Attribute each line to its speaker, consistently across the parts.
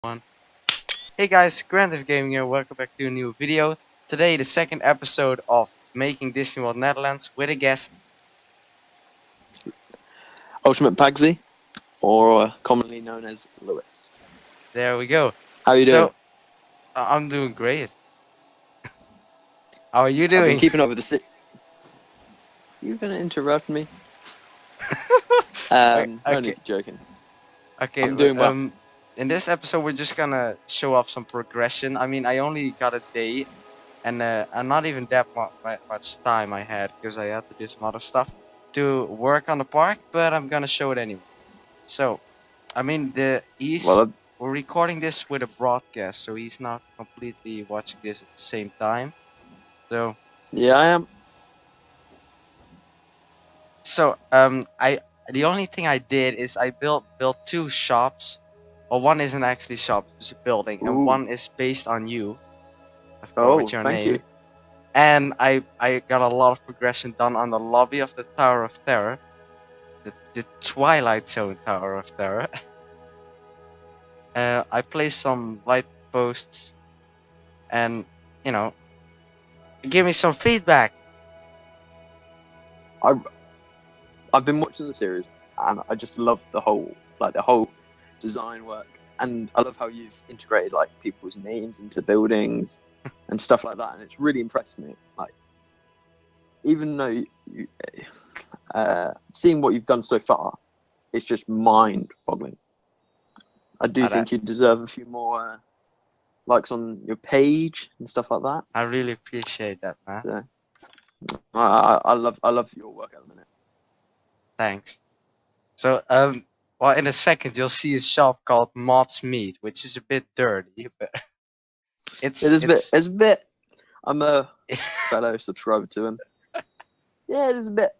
Speaker 1: One. Hey guys, Grand Gaming here. Welcome back to a new video. Today, the second episode of Making Disney World Netherlands with a guest.
Speaker 2: UltimatePagsi, or commonly known as Lewis.
Speaker 1: There we go.
Speaker 2: How are you doing?
Speaker 1: I'm doing great. How are you
Speaker 2: I've been
Speaker 1: doing?
Speaker 2: keeping up with the You're gonna interrupt me?
Speaker 1: Okay.
Speaker 2: No need to joking.
Speaker 1: Okay.
Speaker 2: I'm doing well.
Speaker 1: In this episode, we're just gonna show off some progression. I mean, I only got a day, and I'm not even that much time I had because I had to do some other stuff to work on the park. But I'm gonna show it anyway. So, I mean, we're recording this with a broadcast, so he's not completely watching this at the same time. So,
Speaker 2: Yeah, I am.
Speaker 1: the only thing I did is I built two shops. Well, one isn't actually shop, it's a building, and
Speaker 2: Ooh.
Speaker 1: one is based on you. I forgot
Speaker 2: Oh,
Speaker 1: what's your
Speaker 2: thank
Speaker 1: name.
Speaker 2: you.
Speaker 1: And I got a lot of progression done on the lobby of the Tower of Terror, the Twilight Zone Tower of Terror. I placed some light posts, and give me some feedback.
Speaker 2: I've been watching the series, and I just love the whole design work, and I love how you've integrated like people's names into buildings and stuff like that, and it's really impressed me. Like, even though seeing what you've done so far, it's just mind-boggling. I do think you deserve a few more likes on your page and stuff like that.
Speaker 1: I really appreciate that, man.
Speaker 2: So, I love your work at the minute.
Speaker 1: Thanks. So well, in a second you'll see a shop called Mott's Meat, which is a bit dirty, but it's
Speaker 2: a bit. I'm a fellow subscriber to him. Yeah, it is a bit.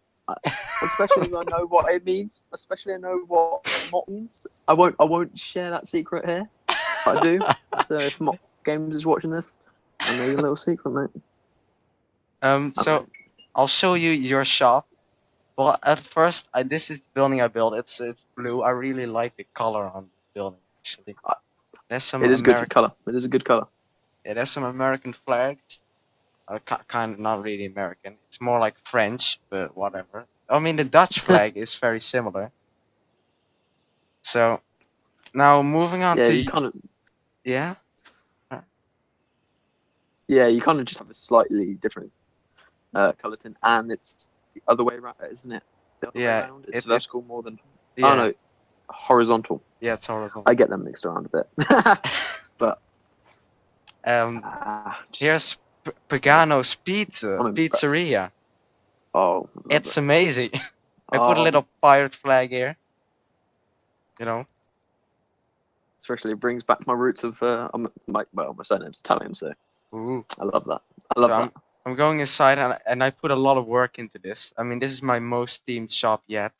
Speaker 2: Especially as I know what it means. Especially I know what Mott means. I won't share that secret here. But I do. So if Mott Games is watching this, I know your little secret, mate.
Speaker 1: So I'll show you your shop. Well, at first, this is the building I built. It's blue. I really like the color on the building. Actually, there's some
Speaker 2: it is good color. It is a good color.
Speaker 1: Yeah, there's some American flags. Kind of not really American. It's more like French, but whatever. I mean, the Dutch flag is very similar. So now moving on to
Speaker 2: you kind of
Speaker 1: yeah.
Speaker 2: Yeah, you kind of just have a slightly different color tint, and it's the other way around, isn't it? The other way around. It's vertical more than. Yeah. Oh no, horizontal.
Speaker 1: Yeah, it's horizontal.
Speaker 2: I get them mixed around a bit, but
Speaker 1: here's Pagano's Pizzeria.
Speaker 2: Oh,
Speaker 1: it's amazing. I put a little pirate flag here. You know.
Speaker 2: Especially it brings back my roots of my surname's Italian, so
Speaker 1: ooh.
Speaker 2: I love that. I love that.
Speaker 1: I'm going inside and I put a lot of work into this. I mean, this is my most themed shop yet.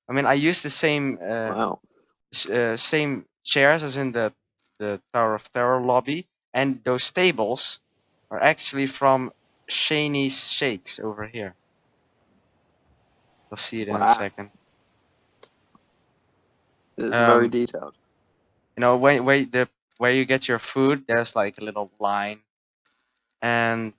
Speaker 1: I mean, I use the same same chairs as in the Tower of Terror lobby, and those tables are actually from Shaney's Shakes over here. You'll see it in a second.
Speaker 2: It's very detailed.
Speaker 1: You know, where you get your food, there's like a little line, and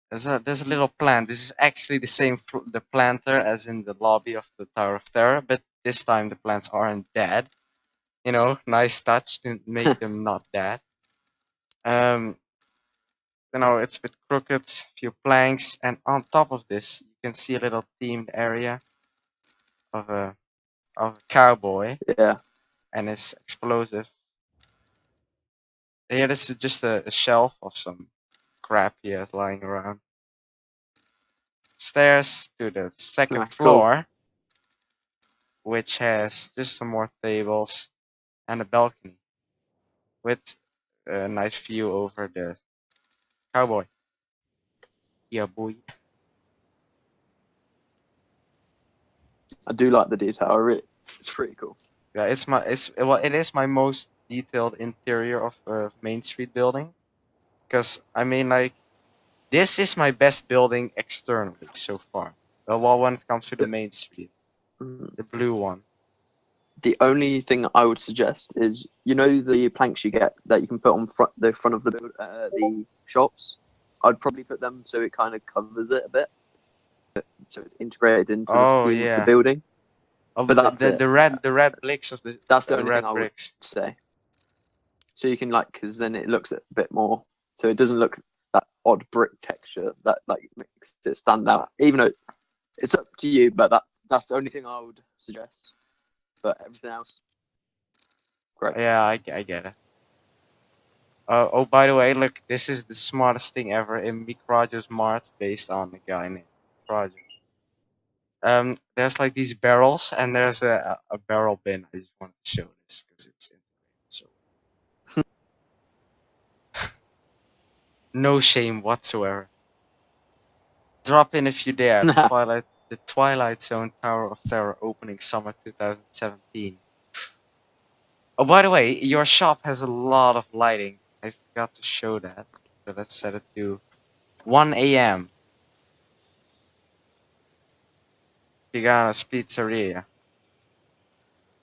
Speaker 1: there's a little plant. This is actually the same the planter as in the lobby of the Tower of Terror, but this time the plants aren't dead. You know, nice touch to make them not dead. You know, it's a bit crooked, few planks, and on top of this, you can see a little themed area of a cowboy.
Speaker 2: Yeah.
Speaker 1: And it's explosive. Here, this is just a shelf of some crap he has lying around. Stairs to the second floor, which has just some more tables and a balcony with a nice view over the cowboy. Yeah, boy.
Speaker 2: I do like the detail. It's pretty cool.
Speaker 1: Yeah, it is my most detailed interior of a Main Street building, because I mean, like, this is my best building externally so far. Well, when it comes to the Main Street, the blue one.
Speaker 2: The only thing I would suggest is, you know, the planks you get that you can put on the front of the shops. I'd probably put them so it kind of covers it a bit, so it's integrated into the
Speaker 1: Oh
Speaker 2: theme of the
Speaker 1: yeah.
Speaker 2: building.
Speaker 1: Oh,
Speaker 2: But
Speaker 1: but
Speaker 2: that's it.
Speaker 1: the red bricks of
Speaker 2: That's the
Speaker 1: the
Speaker 2: only thing
Speaker 1: red
Speaker 2: I would
Speaker 1: bricks.
Speaker 2: say. So you can because then it looks a bit more. So it doesn't look that odd brick texture that like makes it stand out. Even though it's up to you, but that's the only thing I would suggest. But everything else, great.
Speaker 1: Yeah, I get it. Oh, by the way, look, this is the smartest thing ever in Microjo's Mart, based on the guy named Microjo. There's like these barrels, and there's a barrel bin. I just wanted to show this because it's so no shame whatsoever. Drop in if you dare. The Twilight Zone Tower of Terror, opening summer 2017. Oh, by the way, your shop has a lot of lighting. I forgot to show that. So let's set it to 1 a.m. Pagano's Pizzeria.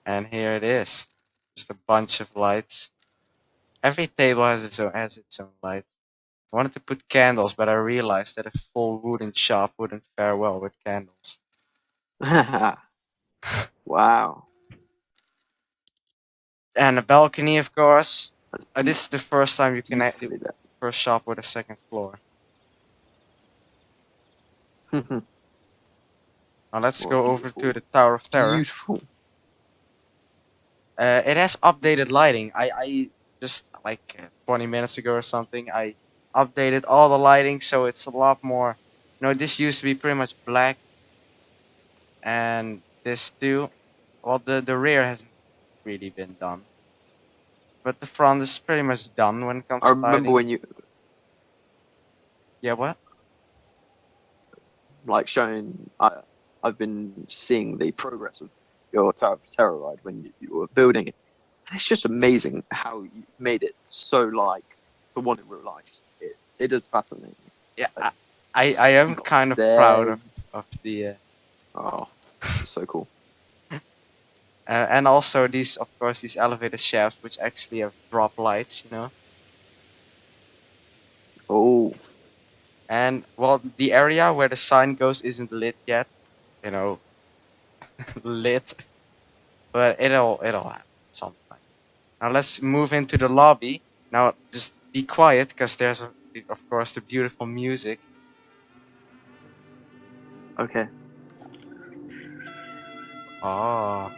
Speaker 1: And here it is. Just a bunch of lights. Every table has its own light. I wanted to put candles, but I realized that a full wooden shop wouldn't fare well with candles.
Speaker 2: Wow.
Speaker 1: And a balcony, of course. This is the first time you can
Speaker 2: Beautifully lit.
Speaker 1: first shop with a second floor. Now let's
Speaker 2: What
Speaker 1: go over to the Tower of Terror.
Speaker 2: Beautiful.
Speaker 1: It has updated lighting. I just like 20 minutes ago or something, I updated all the lighting, so it's a lot more. You know, this used to be pretty much black, and this too. Well, the rear hasn't really been done, but the front is pretty much done when it comes
Speaker 2: I
Speaker 1: to
Speaker 2: remember
Speaker 1: lighting.
Speaker 2: when you
Speaker 1: Yeah, what?
Speaker 2: showing. I've been seeing the progress of your Tower of Terror ride when you were building it, and it's just amazing how you made it so like the one in real life. It is fascinating.
Speaker 1: Yeah,
Speaker 2: Like,
Speaker 1: I
Speaker 2: you
Speaker 1: am
Speaker 2: got
Speaker 1: kind of proud
Speaker 2: stairs.
Speaker 1: of the.
Speaker 2: Oh, so cool.
Speaker 1: And also these, of course, these elevator shafts, which actually have drop lights, you know.
Speaker 2: Oh,
Speaker 1: And well, the area where the sign goes isn't lit yet, you know, lit, but it'll happen sometime. Now let's move into the lobby. Now just be quiet, because there's of course the beautiful music.
Speaker 2: okay.
Speaker 1: Oh,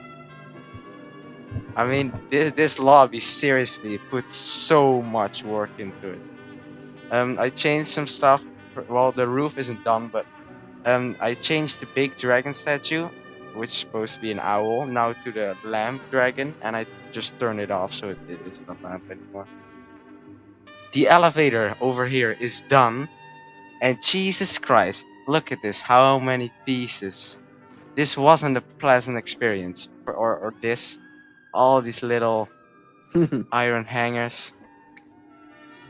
Speaker 1: I mean, this lobby seriously puts so much work into it. I changed some stuff. Well, the roof isn't done, but I changed the big dragon statue, which is supposed to be an owl, now to the lamp dragon, and I just turned it off, so it isn't a lamp anymore. The elevator over here is done, and Jesus Christ, look at this, how many pieces. This wasn't a pleasant experience, or this, all these little iron hangers,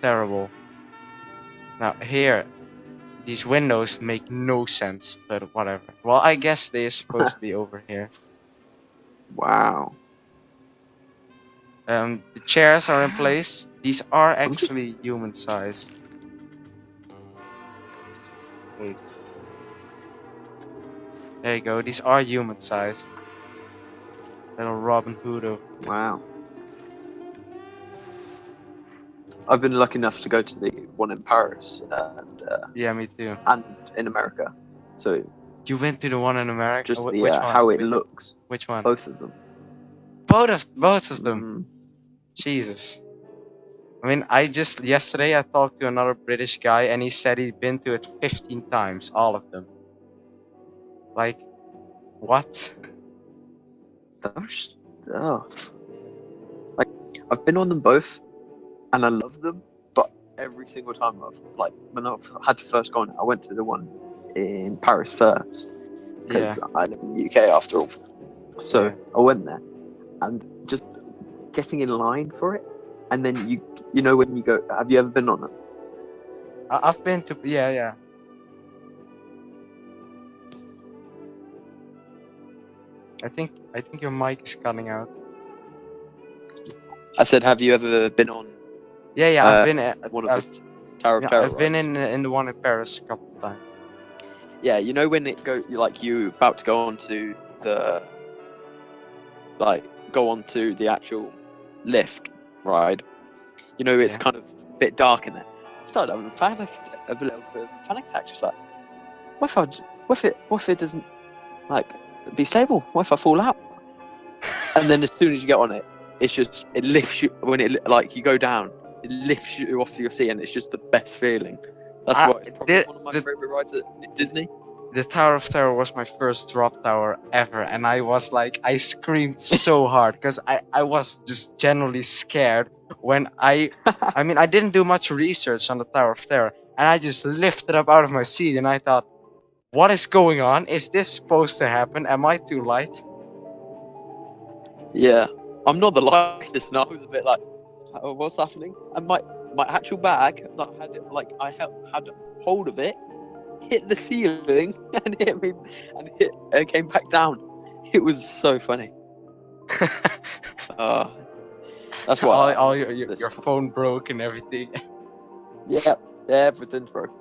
Speaker 1: terrible. Now here, these windows make no sense, but whatever. Well, I guess they are supposed to be over here.
Speaker 2: Wow.
Speaker 1: The chairs are in place. These are
Speaker 2: I'm just
Speaker 1: actually human size. Wait. There you go. These are human size. Little Robin Hood over here.
Speaker 2: wow. I've been lucky enough to go to the one in Paris
Speaker 1: Yeah, me too.
Speaker 2: and in America. So
Speaker 1: You went to the one in America?
Speaker 2: just
Speaker 1: Which
Speaker 2: the
Speaker 1: one?
Speaker 2: how it looks,
Speaker 1: Which one?
Speaker 2: both of them.
Speaker 1: Both of them.
Speaker 2: Mm.
Speaker 1: Jesus. I mean, yesterday I talked to another British guy, and he said he'd been to it 15 times, all of them. Like, what?
Speaker 2: Gosh, oh. Like I've been on them both, and I love them. But every single time when I've had to first go on, I went to the one in Paris first because I live in the UK after all. So
Speaker 1: Yeah.
Speaker 2: I went there, and just getting in line for it, and then you know when you go. Have you ever been on it?
Speaker 1: I've been to, yeah. I think your mic is cutting out.
Speaker 2: I said, have you ever been on
Speaker 1: Yeah, I've been
Speaker 2: one of the Tower of
Speaker 1: yeah,
Speaker 2: Terror
Speaker 1: I've been
Speaker 2: rides?
Speaker 1: in the one in Paris a couple of times.
Speaker 2: Yeah, you know when you about to go onto the go onto the actual lift ride. You know it's
Speaker 1: Yeah.
Speaker 2: kind of a bit dark in there. I started having a little bit of a panic attack. Just like, what if it doesn't like be stable? What if I fall out? And then as soon as you get on it, it lifts you when you go down. It lifts you off your seat, and it's just the best feeling. That's
Speaker 1: I
Speaker 2: why it's probably one of my
Speaker 1: the
Speaker 2: favorite rides at Disney.
Speaker 1: the Tower of Terror was my first drop tower ever, and I was like, I screamed so hard because I was just genuinely scared when I mean, I didn't do much research on the Tower of Terror, and I just lifted up out of my seat, and I thought, what is going on? Is this supposed to happen? Am I too light?
Speaker 2: Yeah, I'm not the lightest, and I was a bit like, what's happening? And my actual bag that I had hold of it, hit the ceiling and hit me, and came back down. It was so funny. Uh, that's why I
Speaker 1: all
Speaker 2: love this
Speaker 1: your
Speaker 2: stuff.
Speaker 1: phone broke and everything.
Speaker 2: Yeah, everything's broke.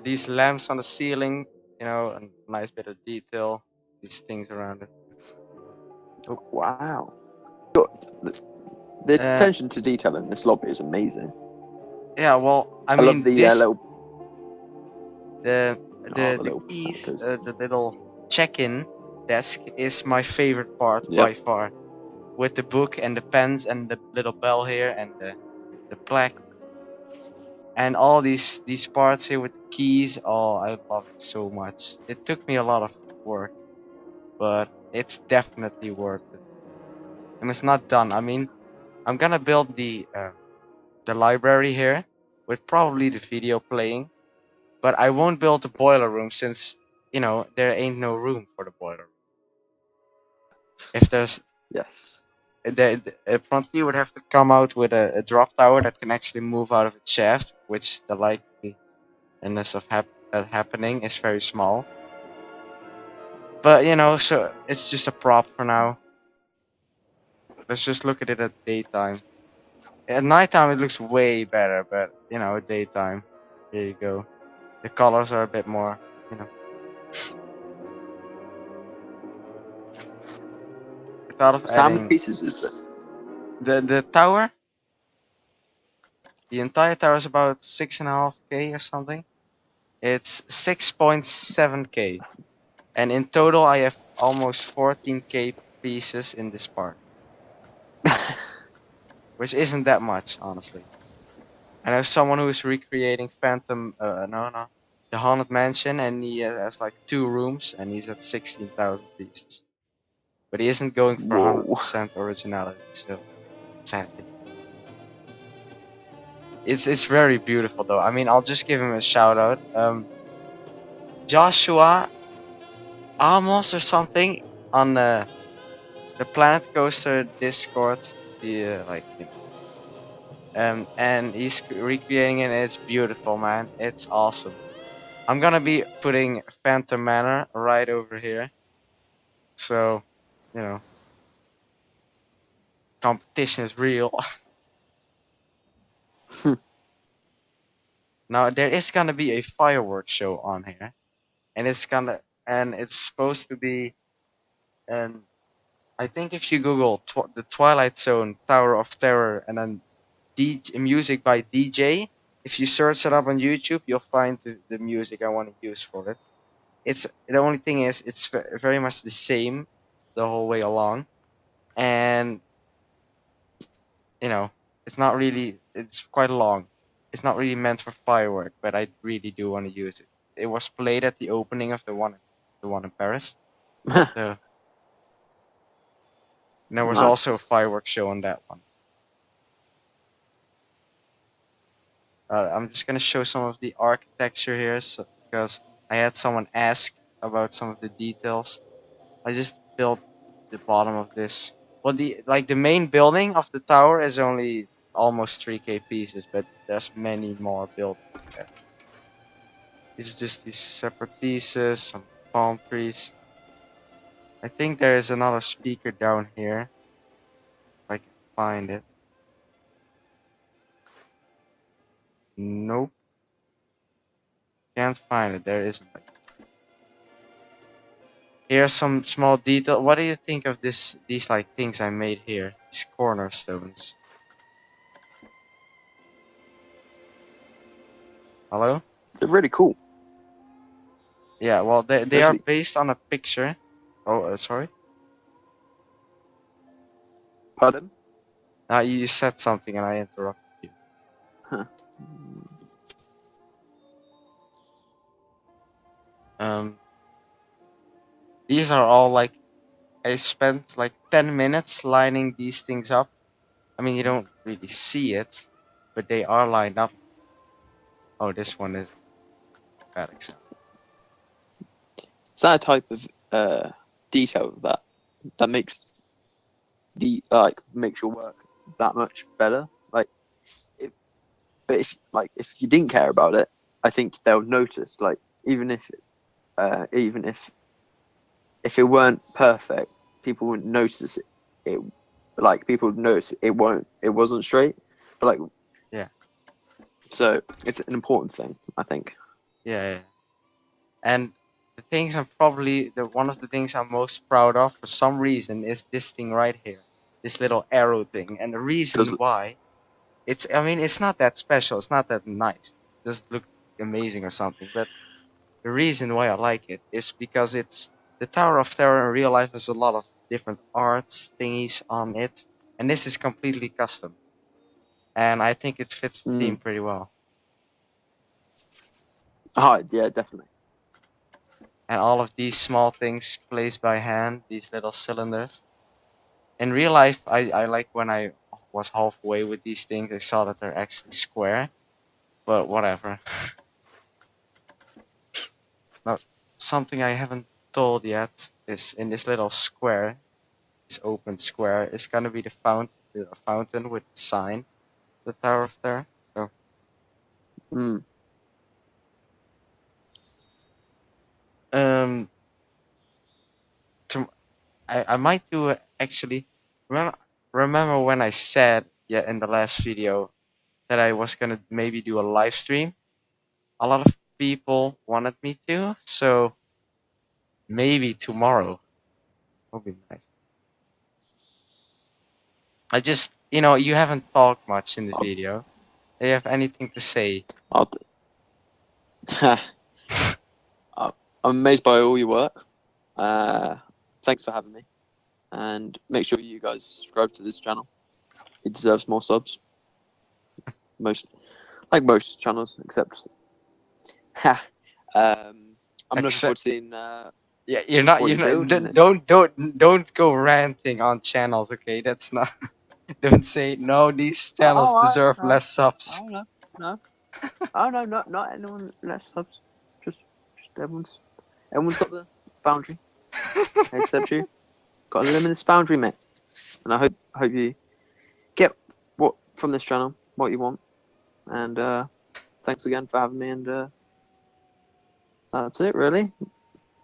Speaker 1: These lamps on the ceiling, you know, a nice bit of detail. These things around it. Oh.
Speaker 2: Wow. The
Speaker 1: Uh,
Speaker 2: attention to detail in this lobby is amazing.
Speaker 1: yeah, well, I
Speaker 2: I love
Speaker 1: mean,
Speaker 2: the
Speaker 1: this
Speaker 2: little
Speaker 1: the
Speaker 2: the
Speaker 1: the
Speaker 2: little
Speaker 1: keys,
Speaker 2: placards.
Speaker 1: the little check-in desk is my favorite part by
Speaker 2: Yep.
Speaker 1: far. With the book and the pens and the little bell here and the plaque and all these parts here with the keys. Oh, I love it so much. It took me a lot of work, but it's definitely worth it. And it's not done. I mean, I'm gonna build the library here with probably the video playing, but I won't build the boiler room since you know there ain't no room for the boiler room. If there's
Speaker 2: Yes.
Speaker 1: the Frontier would have to come out with a drop tower that can actually move out of its shaft, which the likeliness of that happening is very small. But you know, so it's just a prop for now. Let's just look at it at daytime. At nighttime, it looks way better, but you know, at daytime, here you go. The colors are a bit more, you know. I thought of
Speaker 2: So how many
Speaker 1: adding
Speaker 2: pieces is this?
Speaker 1: the tower. The entire tower is about 6.5K or something. It's 6.7K, and in total, I have almost 14K pieces in this part, which isn't that much, honestly. I know someone who is recreating Phantom, no, the Haunted Mansion, and he has like 2 rooms, and he's at 16,000 pieces. But he isn't going for
Speaker 2: Whoa.
Speaker 1: 100% originality, so sadly. It's very beautiful though. I mean, I'll just give him a shout out. Joshua Amos or something on the PlanetCoaster Discord. The and he's recreating it. And it's beautiful, man. It's awesome. I'm gonna be putting Phantom Manor right over here. So, you know, competition is real. Now there is gonna be a fireworks show on here, and it's supposed to be. And I think if you Google the Twilight Zone Tower of Terror and then music by DJ, if you search it up on YouTube, you'll find the music I want to use for it. It's the only thing is it's very much the same the whole way along, and you know it's not really it's quite long. It's not really meant for firework, but I really do want to use it. It was played at the opening of the one in Paris, so and there was also a
Speaker 2: Nice.
Speaker 1: fireworks show on that one. I'm just gonna show some of the architecture here, because I had someone ask about some of the details. I just built the bottom of this. Well, the main building of the tower is only almost 3K pieces, but there's many more built there. It's just these separate pieces, some palm trees. I think there is another speaker down here. If I can find it. Nope. Can't find it. There isn't. Here's some small detail. What do you think of this? These like things I made here. These cornerstones. Hello?
Speaker 2: They're really cool.
Speaker 1: Yeah. Well, they are
Speaker 2: Especially,
Speaker 1: based on a picture. Oh, sorry.
Speaker 2: pardon?
Speaker 1: You said something and I interrupted you.
Speaker 2: Huh.
Speaker 1: Um. These are all like I spent like 10 minutes lining these things up. I mean, you don't really see it, but they are lined up. Oh, this one is a bad example.
Speaker 2: Is that a type of detail that makes makes your work that much better? Like, but if you didn't care about it, I think they'll notice. Like, even if it weren't perfect, people wouldn't notice it. People would notice it wasn't straight. But like,
Speaker 1: Yeah.
Speaker 2: so it's an important thing, I think.
Speaker 1: Yeah. And the things I'm probably one of the things I'm most proud of for some reason is this thing right here, this little arrow thing. And the reason
Speaker 2: Does
Speaker 1: why I mean, it's not that special, it's not that nice, it doesn't look amazing or something. But the reason why I like it is because it's the Tower of Terror in real life has a lot of different arts thingies on it, and this is completely custom. And I think it fits the theme pretty well.
Speaker 2: yeah, definitely.
Speaker 1: And all of these small things placed by hand, these little cylinders. In real life, I like when I was halfway with these things, I saw that they're actually square, but whatever. Now, something I haven't told yet is in this little square, this open square, is gonna be the fountain with the sign, the Tower of Terror. So, um, to, I might do actually. Remember, remember when I said in the last video that I was gonna maybe do a live stream? A lot of people wanted me to, so maybe tomorrow would be nice. I just, you haven't talked much in the video. Do you have anything to say?
Speaker 2: I'm amazed by all your work. Thanks for having me, and make sure you guys subscribe to this channel. It deserves more subs. Most channels, except. I'm looking forward to seeing.
Speaker 1: Yeah, you're not.
Speaker 2: What
Speaker 1: You're
Speaker 2: you're
Speaker 1: not.
Speaker 2: building this.
Speaker 1: Don't go ranting on channels. Okay, that's not. Don't say no. These channels deserve less subs.
Speaker 2: Oh no. Oh no, not anyone less subs. Just everyone's got the boundary, except you. Got a limitless boundary, mate. And I hope you get from this channel what you want. And thanks again for having me. And that's it, really.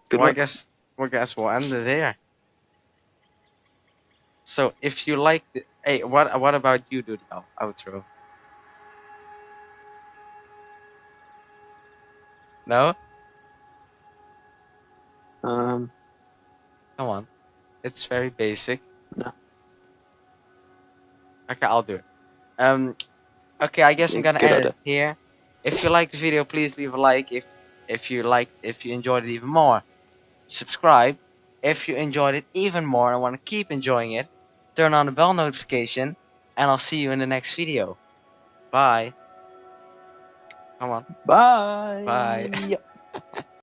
Speaker 2: Good
Speaker 1: Well,
Speaker 2: luck.
Speaker 1: I guess we'll end it there. So if you like, hey, what about you? Do the outro? No?
Speaker 2: Um,
Speaker 1: Come on, it's very basic.
Speaker 2: no.
Speaker 1: Okay, I'll do it. Okay, I guess I'm gonna
Speaker 2: Good
Speaker 1: end
Speaker 2: idea.
Speaker 1: it here. If you like the video, please leave a like. If you enjoyed it even more, subscribe. If you enjoyed it even more and want to keep enjoying it, turn on the bell notification, and I'll see you in the next video. Bye. Come on.
Speaker 2: Bye.
Speaker 1: Bye.